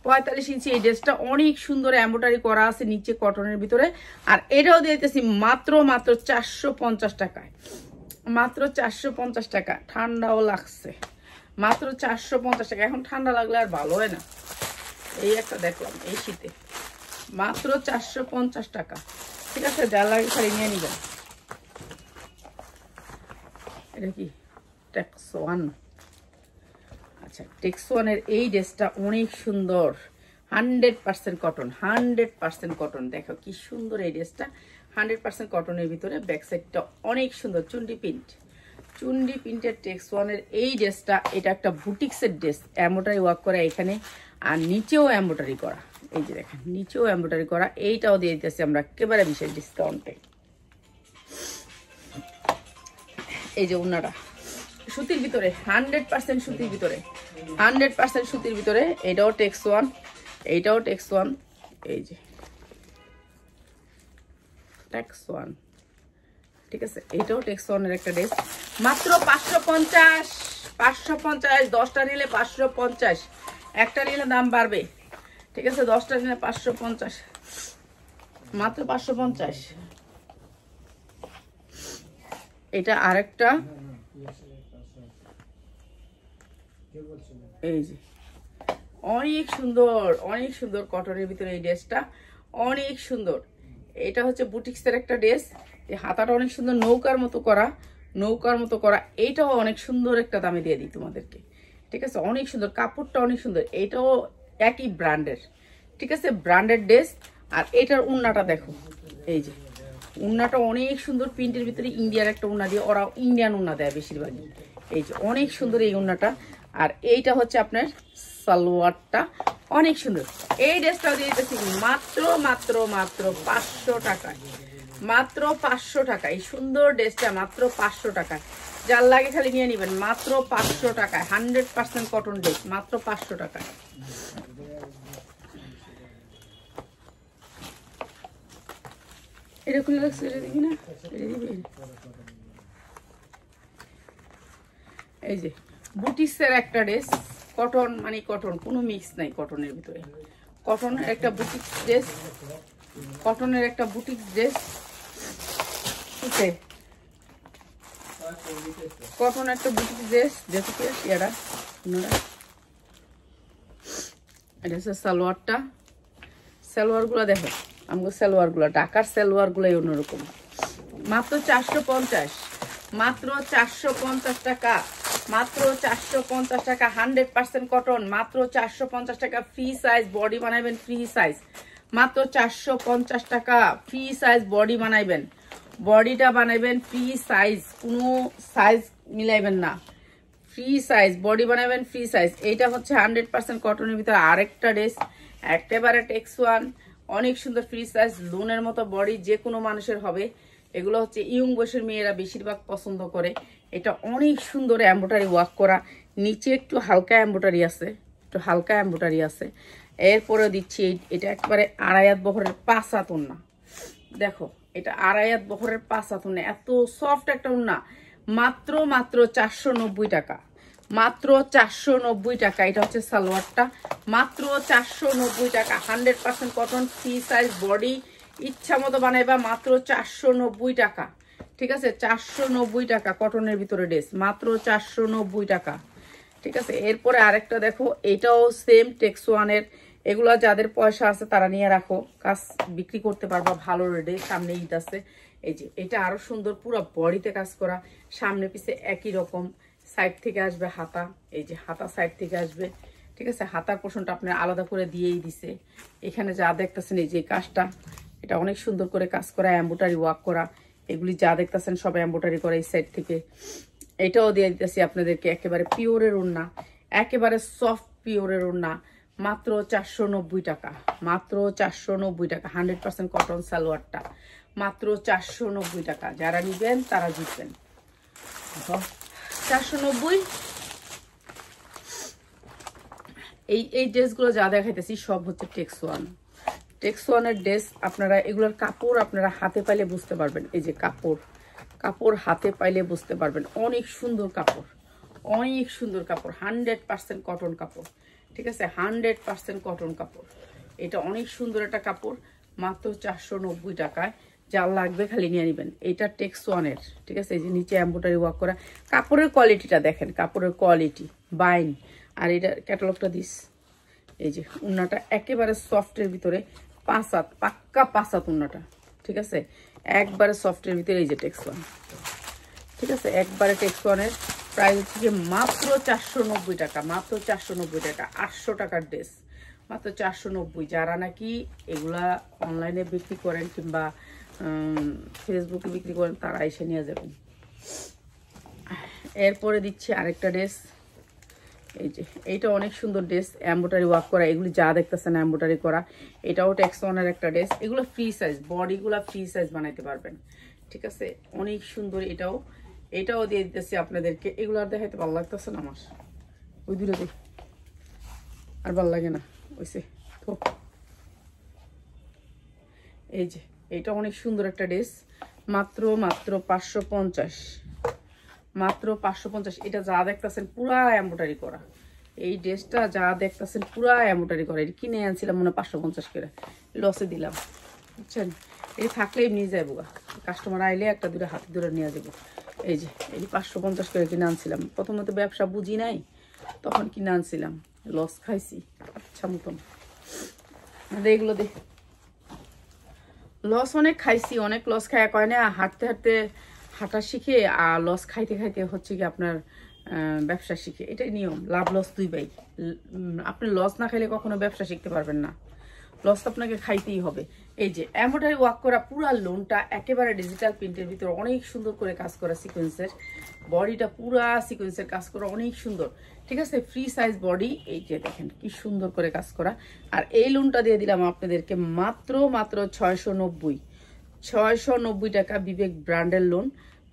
45 ইঞ্চি। এই ড্রেসটা অনেক সুন্দর এমব্রয়ডারি করা আছে নিচে কটনের ভিতরে, আর এটাও দিতেছি মাত্র 450 টাকায়, মাত্র 450 টাকা। ঠান্ডাও লাগছে, মাত্র 450 টাকা। এখন ঠান্ডা লাগলে আর ভালো হয় না, এই একটা দেখলাম এই শীতে, মাত্র 450 টাকা, ঠিক আছে? যা লাগে খালি নিয়ে নিবেন। এটা কি টেক্স ওয়ান? আচ্ছা, টেক্স ওয়ানের এই ড্রেসটা অনেক সুন্দর, 100% কটন, 100% কটন। দেখো কি সুন্দর এই ড্রেসটা, 100% কটনের ভিতরে, ব্যাক সাইডটা অনেক সুন্দর, চুন্ডি প্রিন্টের টেক্স ওয়ানের এই ড্রেসটা। এটা একটা বুটিক্সের ড্রেস, এমব্রয়ডারি ওয়ার্ক করা এখানে, আর নিচেও এমব্রয়ডারি করা, এই যে দেখেন নিচেও এমব্রয়ডারি করা। এইটাও দিয়ে দিতেছি আমরা একেবারে বিশেষ ডিসকাউন্টে। এই যে ওনাটা সুতির ভিতরে, 100% সুতির ভিতরে, 100% সুতির ভিতরে। এটাও টেক্স ওয়ান, এইটাও টেক্স ওয়ান, এই যে টেক্স ওয়ান, ঠিক আছে? এটাও টেক্স ওয়ানের একটা ড্রেস, মাত্র 550, 550। 10টা নিলে 550, একটা নিলে দাম বাড়বে, ঠিক আছে? 10টা নিলে 550, মাত্র 550। এটা আরেকটা, এই যে অনেক সুন্দর, অনেক সুন্দর কটনের ভিতরে এই ড্রেসটা, অনেক সুন্দর। এটা হচ্ছে বুটিক্সের একটা ড্রেস, এই হাতাটা অনেক সুন্দর, নৌকার মতো করা, নৌকার মতো করা। এইটাও অনেক সুন্দর একটা দামে দিয়ে দিই তোমাদেরকে, ঠিক আছে? অনেক সুন্দর, কাপড়টা অনেক সুন্দর। এইটাও একই ব্র্যান্ডের, ঠিক আছে? Branded dress. আর এটার উন্নাটা দেখো, এই যে উন্নাটা অনেক সুন্দর, প্রিন্টের ভিতরে ইন্ডিয়ার একটা উন্না দিয়ে, ওরা ইন্ডিয়ান উন্না দেয় বেশিরভাগই। এই যে অনেক সুন্দর এই উন্নাটা। আর এইটা হচ্ছে আপনার সালোয়ারটা, অনেক সুন্দর। এই ড্রেসটাও দিয়ে দিতেছি মাত্র 500 টাকায়, মাত্র 500 টাকা। এই সুন্দর ড্রেসটা মাত্র 500 টাকায়, যার লাগে খালি নিয়ে নেবেন, মাত্র 500 টাকায়। 100% কটন ড্রেস, মাত্র 500 টাকায়। এটা খুলে রাখছি, এটা দিবি না? এটা দিবি। এই যে বুটিক্সের একটা ড্রেস, কটন মানে কটন, কোনো মিক্স নাই কটনের ভিতরে। কটনের একটা বুটিক্স ড্রেস, কটনের একটা বুটিক্স ড্রেস, ঠিক আছে? কটন একটা বুটিক্স ড্রেস, যেটা এটা এটা হচ্ছে সালোয়ারটা। সালোয়ারগুলো দেখো, আমাকে সালোয়ারগুলো, ঢাকার সালোয়ারগুলো অন্যরকম। মাত্র 450, মাত্র 450 টাকা, মাত্র 450 টাকা। 100% কটন, মাত্র 450 টাকা। ফ্রি সাইজ বডি বানাইবেন, ফ্রি সাইজ, মাত্র 450 টাকা। ফ্রি সাইজ বডি বানাইবেন, বডিটা বানাইবেন ফ্রি সাইজ, কোনো সাইজ মিলাইবেন না, ফ্রি সাইজ, বডি বানাবেন ফ্রি সাইজ। এইটা হচ্ছে 100% কটনের ভিতরে আরেকটা ড্রেস, একেবারে টেক্স ওয়ান, অনেক সুন্দর ফ্রি সাইজ, লোনের মতো বডি, যে কোনো মানুষের হবে। এগুলো হচ্ছে ইয়ং বয়সের মেয়েরা বেশিরভাগ পছন্দ করে। এটা অনেক সুন্দর এমব্রয়ডারি ওয়ার্ক করা, নিচে একটু হালকা এমব্রয়ডারি আছে, একটু হালকা এমব্রয়ডারি আছে। এরপরে দিচ্ছি এটা একবারে 2.5 হাত বহরের 5 হাত ওন্না। দেখো এটা 2.5 হাত বহরের 5 হাত ওন্না, এত সফট একটা ওন্না। মাত্র 490 টাকা, মাত্র 490 টাকা। এটা হচ্ছে সালোয়ারটা, মাত্র 490 টাকা। 100% কটন, ফ্রি সাইজ বডি, ইচ্ছা মতো বানাইবা, মাত্র 490 টাকা। ঠিক আছে, 490 টাকা কটনের ভিতরে ড্রেস, মাত্র 490 টাকা। ঠিক আছে, এরপরে আরেকটা দেখো, এটাও সেম টেক্স ওয়ানের। এগুলো যাদের পয়সা আছে তারা নিয়ে রাখো, কাজ বিক্রি করতে পারবা ভালো রেটে। সামনে ঈদ আছে। এই যে এটা আরো সুন্দর, পুরো বডিতে কাজ করা, সামনে পিছে একই রকম। সাইড থেকে আসবে হাতা, এই যে হাতা সাইড থেকে আসবে। ঠিক আছে, হাতার পোর্শনটা আপনার আলাদা করে দিয়েই দিছে। এখানে যা দেখতেছেন এই যে কাজটা, এটা অনেক সুন্দর করে কাজ করা, এমব্রয়ডারি ওয়ার্ক করা। এগুলি যা দেখতেছেন সব এমব্রয়ডারি করা এই সাইড থেকে। এটাও দিয়ে দিতেছি আপনাদেরকে, একেবারে পিওরের ওড়না, একেবারে সফট পিওরের ওড়না, মাত্র 490 টাকা, মাত্র 490 টাকা। 100% কটন সালোয়ারটা, মাত্র 490 টাকা। যারা নিবেন তারা জিতবেন। 490। এই ড্রেসগুলো যা দেখাইতেছি সব হচ্ছে টেক্স ওয়ান, টেক্স ওয়ানের ড্রেস। আপনারা এগুলোর কাপড় আপনারা হাতে পাইলে বুঝতে পারবেন। এই যে কাপড় হাতে পাইলে বুঝতে পারবেন, অনেক সুন্দর কাপড়, অনেক সুন্দর কাপড়। 100% কটন কাপড়। ঠিক আছে, 100% কটন কাপড়। এটা অনেক সুন্দর একটা কাপড়, মাত্র 490 টাকায়। যা লাগবে খালি নিয়ে নেবেন। এটা টেক্স ওয়ানের। ঠিক আছে, এই যে নিচে এমব্রয়ডারি ওয়ার্ক করা, কাপড়ের কোয়ালিটিটা দেখেন, কাপড়ের কোয়ালিটি বাইন। আর এটা ক্যাটালগটা দিস, এই যে উন্নাটা একেবারে সফটের ভিতরে 5 হাত, পাক্কা 5 হাত উন্নাটা। ঠিক আছে, একবারে সফটের ভিতরে। এই যে টেক্স ওয়ান। ঠিক আছে, একবারে টেক্স ওয়ানের প্রাইস হচ্ছে যে মাত্র 490 টাকা, মাত্র 490 টাকা। 800 টাকার ড্রেস, মাত্র 490। যারা নাকি এগুলা অনলাইনে বিক্রি করেন কিংবা ফেসবুকে বিক্রি করেন তারা এসে নিয়ে যাবেন। এরপরে দিচ্ছি আরেকটা ড্রেস, এই যে এইটা অনেক সুন্দর ড্রেস, এমব্রয়ডারি ওয়ার্ক করা। এগুলি যা দেখতেছেন এমব্রয়ডারি করা। এটাও টেক্স ওয়ানের একটা ড্রেস। এগুলো ফ্রি সাইজ, বডিগুলা ফ্রি সাইজ বানাইতে পারবেন। ঠিক আছে, অনেক সুন্দর। এটাও দিয়ে দিতেছি আপনাদেরকে। এগুলো আর দেখাইতে ভালো লাগতেছে না আমার, ওই দূরে দেখ আর ভালো লাগে না ওইসে। এই যে এটা অনেক সুন্দর একটা ড্রেস, মাত্র 550, মাত্র 550। এটা যা দেখতেছেন পুরা এমব্রয়ডারি করা। এই ড্রেসটা যা দেখতেছেন পুরা এমব্রয়ডারি করা। এটা কিনে আনছিলাম মনে 550 করে, লসে দিলাম, বুঝছেন। এই থাকলে এমনি যাবো, কাস্টমার আইলে একটা দুটো হাতে ধরে নিয়ে যাবো। এই যে এই 550 করে কিনে আনছিলাম। প্রথমে তো ব্যবসা বুঝি নাই, তখন কিনে আনছিলাম, লস খাইছি আচ্ছা মতন। এগুলো দেখ, লস অনেক খাইছি, অনেক লস খায় কয় না, হাঁটতে হাঁটতে হাঁটা শিখে আর লস খাইতে খাইতে হচ্ছে কি আপনার ব্যবসা শিখে। এটাই নিয়ম, লাভ লস দুই ভাই। আপনি লস না খাইলে কখনো ব্যবসা শিখতে পারবেন না, লস আপনাকে খাইতেই হবে। এই যে এমব্রয়ডারি ওয়ার্ক করা পুরা লোনটা, একেবারে ডিজিটাল প্রিন্টের ভিতরে অনেক সুন্দর করে কাজ করা, সিকোয়েন্সের বডিটা পুরা সিকোয়েন্সের কাজ করা, অনেক সুন্দর। ঠিক আছে, ফ্রি সাইজ বডি। এই যে দেখেন কি সুন্দর করে কাজ করা। আর এই লোনটা দিয়ে দিলাম আপনাদেরকে মাত্র 690 টাকা। বিবেক ব্র্যান্ডের লোন,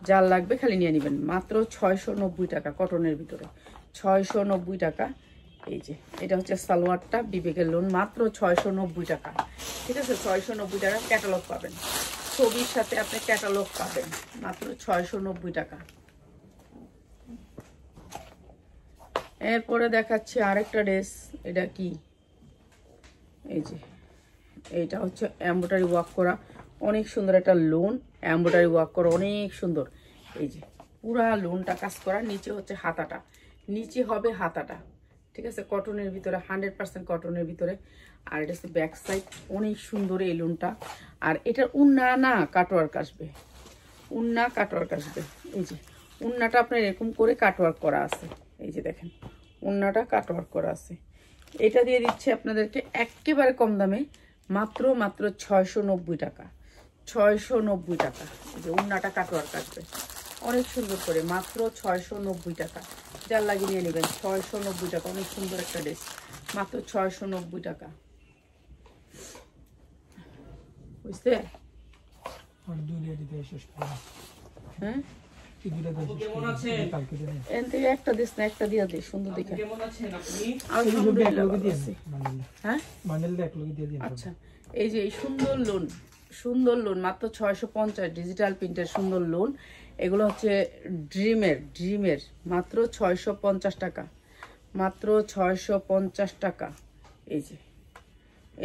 যার লাগবে খালি নিয়ে নেবেন, মাত্র 690 টাকা কটনের ভিতরে, 690 টাকা। এই যে এটা হচ্ছে সালোয়ারটা, বিবেকের লোন, মাত্র 690 টাকা। ঠিক আছে, 690 টাকা। ক্যাটালগ পাবেন, ছবির সাথে আপনি ক্যাটালগ পাবেন, মাত্র 690 টাকা। এরপরে দেখাচ্ছি আরেকটা ড্রেস। এটা কি, এই যে এইটা হচ্ছে এমব্রয়ডারি ওয়ার্ক করা, অনেক সুন্দর একটা লোন, এমব্রয়ডারি ওয়ার্ক করা, অনেক সুন্দর। এই যে পুরা লোনটা কাজ করা, নিচে হচ্ছে হাতাটা, নিচে হবে হাতাটা। ঠিক আছে, কটনের ভিতরে, 100% কটনের ভিতরে। আর এটা হচ্ছে ব্যাক সাইড, অনেক সুন্দর এই লোনটা। আর এটার উন্না না কাটওয়ার্ক আসবে, উন্না কাটওয়ার্ক আসবে। এই যে উন্নাটা আপনার এরকম করে কাটওয়ার্ক করা আছে, এই যে দেখেন উন্নাটা কাটওয়ার্ক করা আছে। এটা দিয়ে দিচ্ছে আপনাদেরকে একেবারে কম দামে, মাত্র 690 টাকা, 690 টাকা। এই যে উন্নাটা কাটওয়ার্ক আসবে অনেক সুন্দর করে, মাত্র 690 টাকা। যার লাগে নিয়ে নেবেন 690 টাকা, অনেক সুন্দর একটা ড্রেস, মাত্র 690 টাকা। বুঝতে হ্যাঁ এন থেকে একটা দিস না, একটা দিয়া দে সুন্দর দেখে। হ্যাঁ আচ্ছা, এই যে এই সুন্দর লোন, সুন্দর লোন মাত্র 650, ডিজিটাল প্রিন্টের সুন্দর লোন। এগুলো হচ্ছে ড্রিমের মাত্র 650 টাকা, মাত্র 650 টাকা। এই যে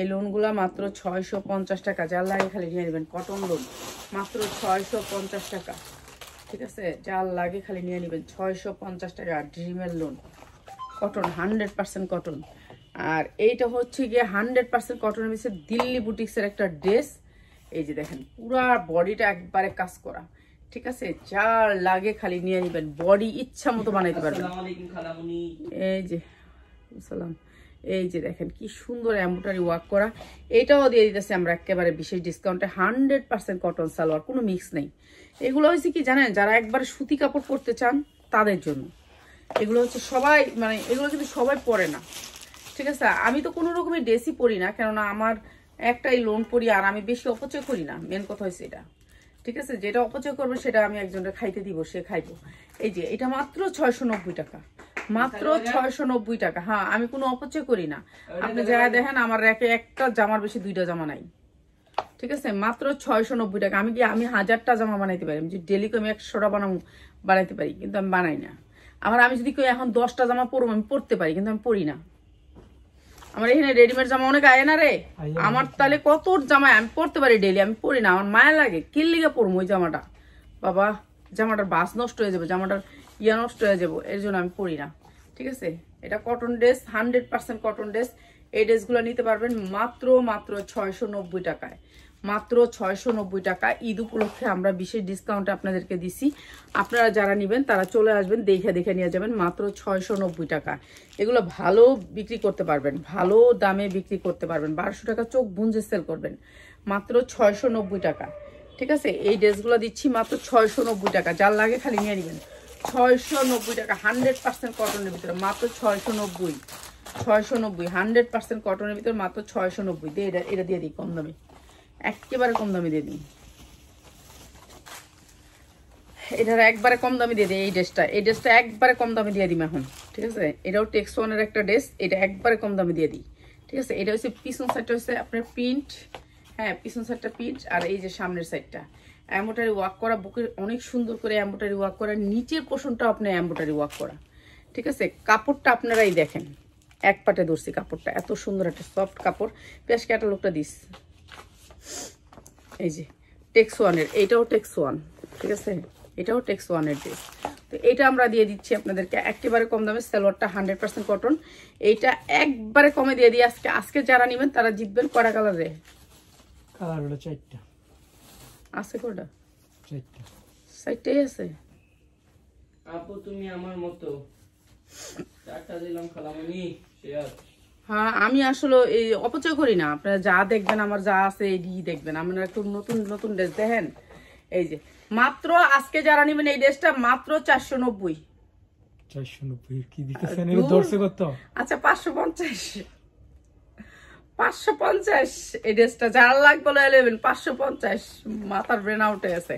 এই লোনগুলা মাত্র 650 টাকা, যার লাগে খালি নিয়ে নেবেন। কটন লোন মাত্র 650 টাকা, ঠিক আছে, যার লাগে খালি নিয়ে নেবেন 650 টাকা। ড্রিমের লোন কটন, 100% কটন। আর এইটা হচ্ছে গিয়ে 100% কটনের ভিতরে দিল্লি বুটিক্সের একটা ড্রেস। এই যে দেখেন পুরা বডিটা একবারে কাজ করা, ঠিক আছে, যার লাগে খালি নিয়ে নেবেন, বডি ইচ্ছা মতো বানাইতে পারবেন। এই যে সালাম, এই যে দেখেন কি সুন্দর এমব্রয়ডারি ওয়ার্ক করা। এটাও দিয়ে দিতেছে আমরা একেবারে বিশেষ ডিসকাউন্টে, 100% কটন সালোয়ার, কোনো মিক্স নেই। এগুলো হচ্ছে কি জানেন, যারা একবারে সুতি কাপড় পরতে চান তাদের জন্য এগুলো হচ্ছে। সবাই মানে এগুলো কিন্তু সবাই পরে না, ঠিক আছে। আমি তো কোনো রকমের ড্রেসই পরি না, কেননা আমার একটাই লোন পরি, আর আমি বেশি অপচয় করি না, মেন কথা হচ্ছে এটা, ঠিক আছে। যেটা অপচয় করবে সেটা আমি একজনের খাইতে দিব, সে খাইবো। এই যে এটা মাত্র 690 টাকা, মাত্র 690 টাকা। হ্যাঁ আমি কোনো অপচয় করি না। আপনি যারা দেখেন আমার র্যাকে একটা জামার বেশি 2টা জামা নাই, ঠিক আছে, মাত্র 690 টাকা। আমি 1000টা জামা বানাইতে পারি, আমি যদি ডেলি আমি 100টা বানাইতে পারি, কিন্তু আমি বানাই না। আমি যদি এখন 10টা জামা পরবো, আমি পরতে পারি, কিন্তু আমি পরি না। আমার এখানে রেডিমেড জামা অনেক আয় না রে, আমার তাহলে কত জামায় আমি পরতে পারি ডেলি, আমি পরি না। আমার মায়া লাগে, কিল্লিগা পরবো ওই জামাটা, বাবা জামাটার বাস নষ্ট হয়ে যাবে, জামাটার ইয়া নষ্ট হয়ে যাবো, এর জন্য আমি পরি না, ঠিক আছে। এটা কটন ড্রেস, 100% কটন ড্রেস। এই ড্রেসগুলো নিতে পারবেন মাত্র 690 টাকায়, মাত্র 690 টাকা। ঈদ উপলক্ষে আমরা বিশেষ ডিসকাউন্টে আপনাদেরকে দিছি। আপনারা যারা নেবেন তারা চলে আসবেন, দেখে নিয়ে যাবেন, মাত্র 690 টাকা। এগুলো ভালো বিক্রি করতে পারবেন, ভালো দামে বিক্রি করতে পারবেন, 1200 টাকা চোখ বুঞ্জে সেল করবেন, মাত্র 690 টাকা, ঠিক আছে। এই ড্রেসগুলো দিচ্ছি মাত্র 690 টাকা, যার লাগে খালি নিয়ে নেবেন। 690 টাকা, 100% কটনের ভিতরে মাত্র 690, 100% কটনের ভিতরে মাত্র 690 দিয়ে এটা দিয়ে দিই কম দামে, একেবারে কম দামে দিয়ে দিই, এটার একবারে কম দামে দিয়ে দিই। এই ড্রেসটা একবারে কম দামে দিয়ে দিই এখন, ঠিক আছে। এটাও টেক্সওয়ানের একটা ড্রেস, এটা একবারে কম দামে দিয়ে দিই, ঠিক আছে। এটা হচ্ছে পিছন সাইডটা হচ্ছে আপনার প্রিন্ট, হ্যাঁ পিছন সাইডটা প্রিন্ট, আর এই যে সামনের সাইডটা এমব্রয়ডারি ওয়ার্ক করা, বুকের অনেক সুন্দর করে এমব্রয়ডারি ওয়ার্ক করা, নিচের পোর্শনটাও আপনার এমব্রয়ডারি ওয়ার্ক করা, ঠিক আছে। কাপড়টা আপনারাই দেখেন, এক পাটে ধরছি কাপড়টা, এত সুন্দর একটা সফট কাপড়। পেশ ক্যাটালগটা দিস, এই যে টেক্সওয়ানের, এইটাও টেক্সওয়ান, ঠিক আছে, এটাও টেক্সওয়ানের ড্রেস। তো এটা আমরা দিয়ে দিচ্ছি আপনাদেরকে একেবারে কম দামে। সালোয়ারটা 100% কটন, এইটা একবারে কমে দিয়ে দিই আজকে যারা নেবেন তারা জিতবেন। কটা কালারে? কালার হলো 4টা আছে, কটা? 4টাই আছে। আপু তুমি আমার মতো 4টা দিলাম খালামণি শেয়ার। হ্যাঁ আমি আসলে এই অপচয় করি না, আপনারা যা দেখবেন আমার যা আছে এই দেখবেন। আপনারা একটু নতুন নতুন ড্রেস দেখেন। এই যে মাত্র আজকে যারা নেবেন এই ড্রেসটা মাত্র 490। 490 কি দিতেছেন এর দর্শক কত? আচ্ছা 550 এই ড্রেসটা যারা লাগবে নেবেন 550, মাথার ব্রেন আউটে আছে।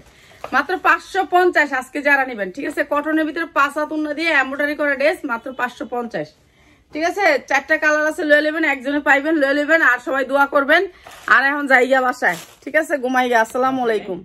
মাত্র 550 আজকে যারা নেবেন, ঠিক আছে। কটনের ভিতরে 5 হাত উন্না দিয়ে এমব্রয়ডারি করা ড্রেস মাত্র 550, ঠিক আছে। 4টা কালার আছে, লয়ে নেবেন, একজনে পাইবেন, লয়ে নেবেন। আর সবাই দোয়া করবেন। আর এখন যাইয়া বাসায়, ঠিক আছে, ঘুমাইয়া। আসসালামু আলাইকুম।